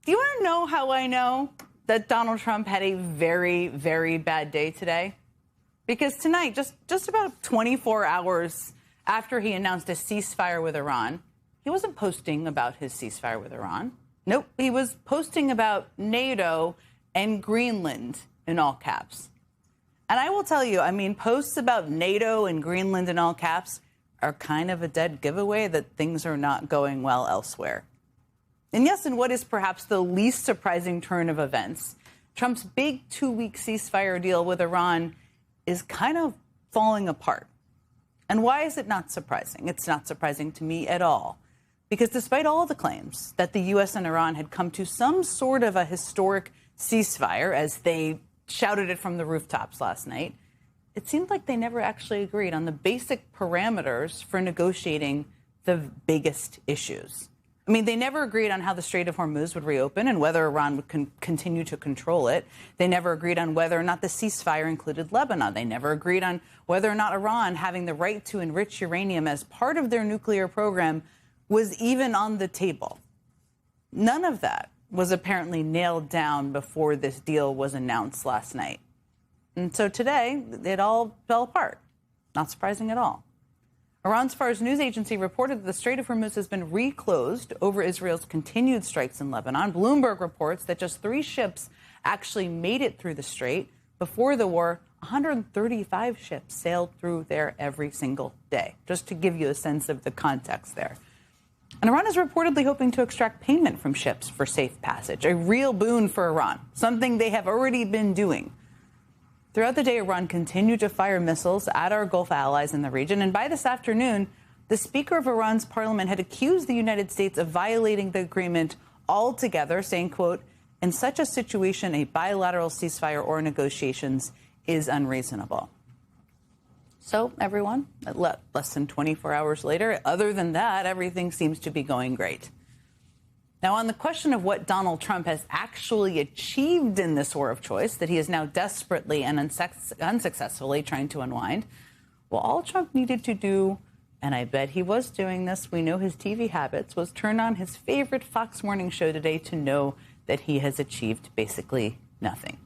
Do you want to know how I know that Donald Trump had a very, very bad day today? Because tonight, just about 24 hours after he announced a ceasefire with Iran, he wasn't posting about his ceasefire with Iran. Nope, he was posting about NATO and Greenland in all caps. And I will tell you, I mean, posts about NATO and Greenland in all caps are kind of a dead giveaway that things are not going well elsewhere. And yes, in what is perhaps the least surprising turn of events, Trump's big 2-week ceasefire deal with Iran is kind of falling apart. And why is it not surprising? It's not surprising to me at all. Because despite all the claims that the U.S. and Iran had come to some sort of a historic ceasefire, as they shouted it from the rooftops last night, it seemed like they never actually agreed on the basic parameters for negotiating the biggest issues. I mean, they never agreed on how the Strait of Hormuz would reopen and whether Iran would continue to control it. They never agreed on whether or not the ceasefire included Lebanon. They never agreed on whether or not Iran having the right to enrich uranium as part of their nuclear program was even on the table. None of that was apparently nailed down before this deal was announced last night. And so today, it all fell apart. Not surprising at all. Iran's Fars news agency reported that the Strait of Hormuz has been reclosed over Israel's continued strikes in Lebanon. Bloomberg reports that just 3 ships actually made it through the strait. Before the war, 135 ships sailed through there every single day, just to give you a sense of the context there. And Iran is reportedly hoping to extract payment from ships for safe passage, a real boon for Iran, something they have already been doing. Throughout the day, Iran continued to fire missiles at our Gulf allies in the region. And by this afternoon, the Speaker of Iran's parliament had accused the United States of violating the agreement altogether, saying, quote, in such a situation, a bilateral ceasefire or negotiations is unreasonable. So, everyone, less than 24 hours later, other than that, everything seems to be going great. Now, on the question of what Donald Trump has actually achieved in this war of choice that he is now desperately and unsuccessfully trying to unwind, well, all Trump needed to do, and I bet he was doing this, we know his TV habits, was turn on his favorite Fox Morning show today to know that he has achieved basically nothing.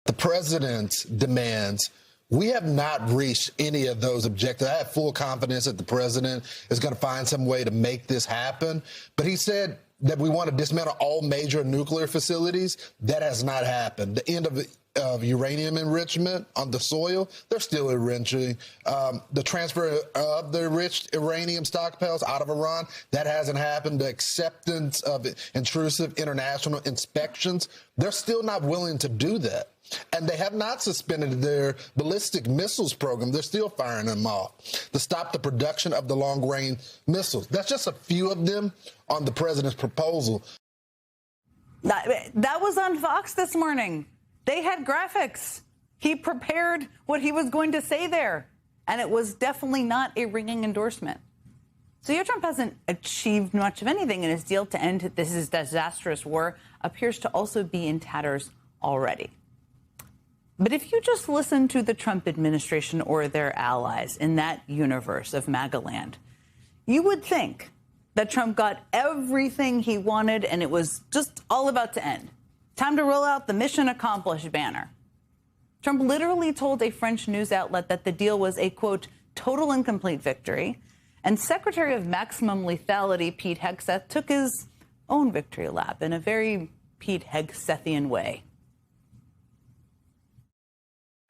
The president demands we have not reached any of those objectives. I have full confidence that the president is going to find some way to make this happen. But he said that we want to dismantle all major nuclear facilities. That has not happened. The end of uranium enrichment on the soil, they're still enriching. The transfer of the enriched uranium stockpiles out of Iran, that hasn't happened. The acceptance of intrusive international inspections, they're still not willing to do that. And they have not suspended their ballistic missiles program. They're still firing them off to stop the production of the long-range missiles. That's just a few of them on the president's proposal. That was on Fox this morning. They had graphics. He prepared what he was going to say there. And it was definitely not a ringing endorsement. So Trump hasn't achieved much of anything in his deal to end this disastrous war, appears to also be in tatters already. But if you just listen to the Trump administration or their allies in that universe of MAGA land, you would think that Trump got everything he wanted and it was just all about to end. Time to roll out the mission accomplished banner. Trump literally told a French news outlet that the deal was a, quote, total and complete victory. And Secretary of Maximum Lethality Pete Hegseth took his own victory lap in a very Pete Hegsethian way.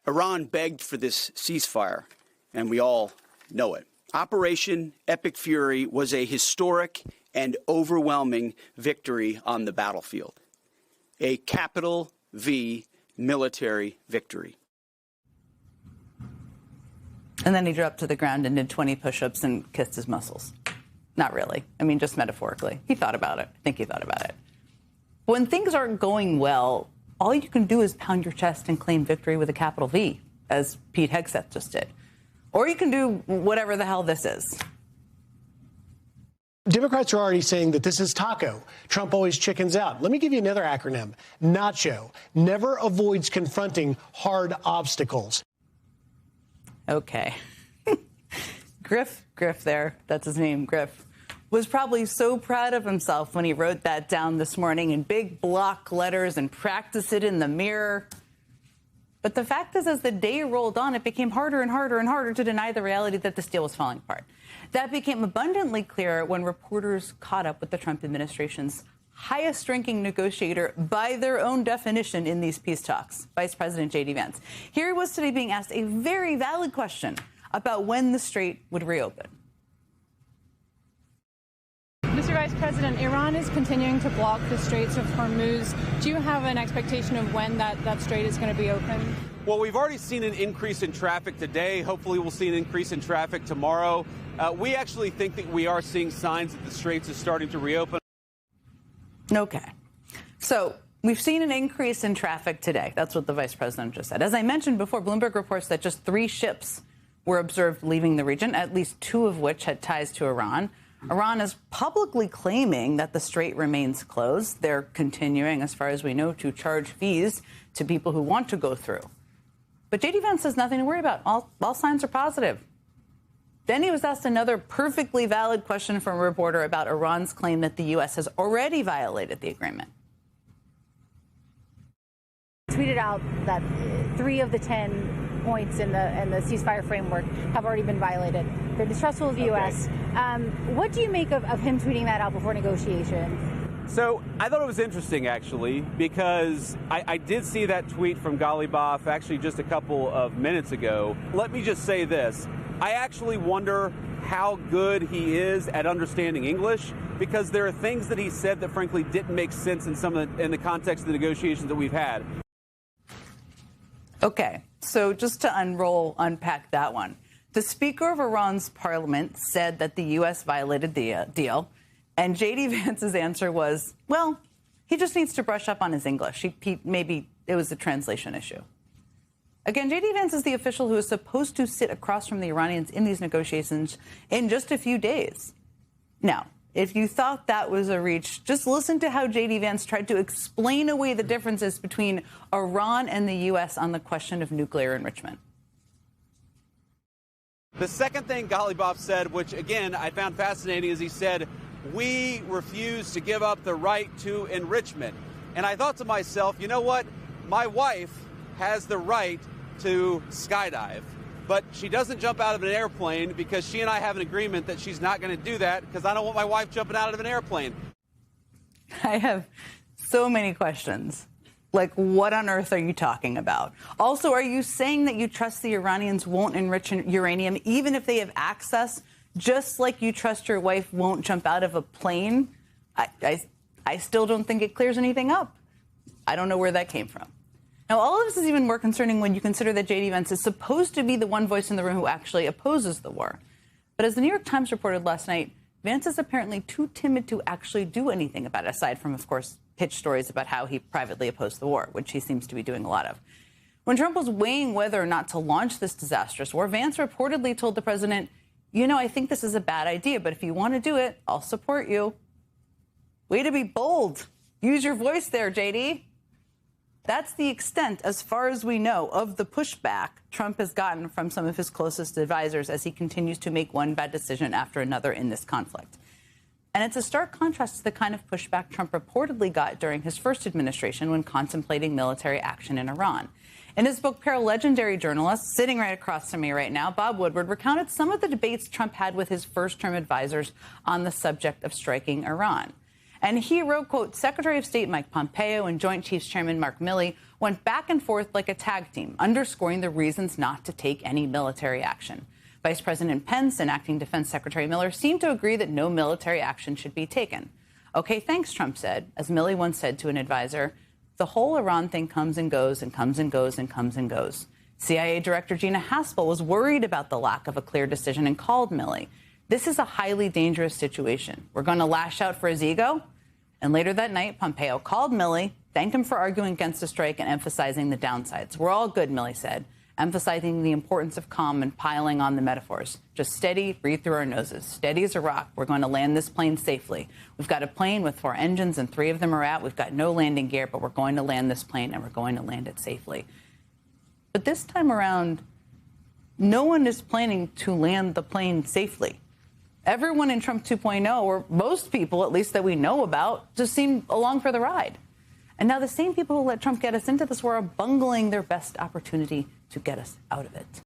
Iran begged for this ceasefire, and we all know it. Operation Epic Fury was a historic and overwhelming victory on the battlefield. A capital V military victory. And then he dropped to the ground and did 20 push-ups and kissed his muscles. Not really. I mean, just metaphorically. He thought about it. I think he thought about it. When things aren't going well, all you can do is pound your chest and claim victory with a capital V, as Pete Hegseth just did. Or you can do whatever the hell this is. Democrats are already saying that this is taco. Trump always chickens out. Let me give you another acronym. Nacho. Never avoids confronting hard obstacles. Okay. Griff there. That's his name, Griff. was probably so proud of himself when he wrote that down this morning in big block letters and practiced it in the mirror. But the fact is, as the day rolled on, it became harder and harder and harder to deny the reality that this deal was falling apart. That became abundantly clear when reporters caught up with the Trump administration's highest-ranking negotiator by their own definition in these peace talks, Vice President J.D. Vance. Here he was today being asked a very valid question about when the strait would reopen. Mr. Vice President, Iran is continuing to block the Straits of Hormuz. Do you have an expectation of when that strait is going to be open? Well, we've already seen an increase in traffic today. Hopefully we'll see an increase in traffic tomorrow. We actually think that we are seeing signs that the Straits is starting to reopen. Okay. So we've seen an increase in traffic today. That's what the vice president just said. As I mentioned before, Bloomberg reports that just 3 ships were observed leaving the region, at least 2 of which had ties to Iran. Iran is publicly claiming that the strait remains closed. They're continuing, as far as we know, to charge fees to people who want to go through. But J.D. Vance says nothing to worry about. All signs are positive. Then he was asked another perfectly valid question from a reporter about Iran's claim that the U.S. has already violated the agreement. Tweeted out that 3 of the 10 points in the ceasefire framework have already been violated. They're distrustful of the U.S. What do you make of him tweeting that out before negotiations? So I thought it was interesting, actually, because I did see that tweet from Ghalibaf actually just a couple of minutes ago. Let me just say this. I actually wonder how good he is at understanding English, because there are things that he said that frankly didn't make sense in the context of the negotiations that we've had. Okay, so just to unpack that one. The Speaker of Iran's parliament said that the U.S. violated the deal, and J.D. Vance's answer was, well, he just needs to brush up on his English. Maybe it was a translation issue. Again, J.D. Vance is the official who is supposed to sit across from the Iranians in these negotiations in just a few days. Now, if you thought that was a reach, just listen to how J.D. Vance tried to explain away the differences between Iran and the U.S. on the question of nuclear enrichment. The second thing Ghalibaf said, which, again, I found fascinating, is he said, we refuse to give up the right to enrichment. And I thought to myself, you know what? My wife has the right to skydive, but she doesn't jump out of an airplane because she and I have an agreement that she's not going to do that because I don't want my wife jumping out of an airplane. I have so many questions. Like, what on earth are you talking about? Also, are you saying that you trust the Iranians won't enrich uranium even if they have access, just like you trust your wife won't jump out of a plane? I still don't think it clears anything up. I don't know where that came from. Now, all of this is even more concerning when you consider that J.D. Vance is supposed to be the one voice in the room who actually opposes the war. But as the New York Times reported last night, Vance is apparently too timid to actually do anything about it, aside from, of course, pitch stories about how he privately opposed the war, which he seems to be doing a lot of. When Trump was weighing whether or not to launch this disastrous war, Vance reportedly told the president, you know, I think this is a bad idea, but if you want to do it, I'll support you. Way to be bold. Use your voice there, J.D. That's the extent, as far as we know, of the pushback Trump has gotten from some of his closest advisors as he continues to make one bad decision after another in this conflict. And it's a stark contrast to the kind of pushback Trump reportedly got during his first administration when contemplating military action in Iran. In his book, Peril, legendary journalist, sitting right across from me right now, Bob Woodward, recounted some of the debates Trump had with his first-term advisors on the subject of striking Iran. And he wrote, quote, Secretary of State Mike Pompeo and Joint Chiefs Chairman Mark Milley went back and forth like a tag team, underscoring the reasons not to take any military action. Vice President Pence and Acting Defense Secretary Miller seemed to agree that no military action should be taken. Okay, thanks, Trump said. As Milley once said to an advisor, the whole Iran thing comes and goes and comes and goes and comes and goes. CIA Director Gina Haspel was worried about the lack of a clear decision and called Milley. This is a highly dangerous situation. We're going to lash out for his ego. And later that night, Pompeo called Milley, thanked him for arguing against a strike and emphasizing the downsides. We're all good, Milley said, emphasizing the importance of calm and piling on the metaphors. Just steady, breathe through our noses. Steady as a rock. We're going to land this plane safely. We've got a plane with 4 engines and 3 of them are out. We've got no landing gear, but we're going to land this plane and we're going to land it safely. But this time around, no one is planning to land the plane safely. Everyone in Trump 2.0, or most people at least that we know about, just seemed along for the ride. And now the same people who let Trump get us into this war are bungling their best opportunity to get us out of it.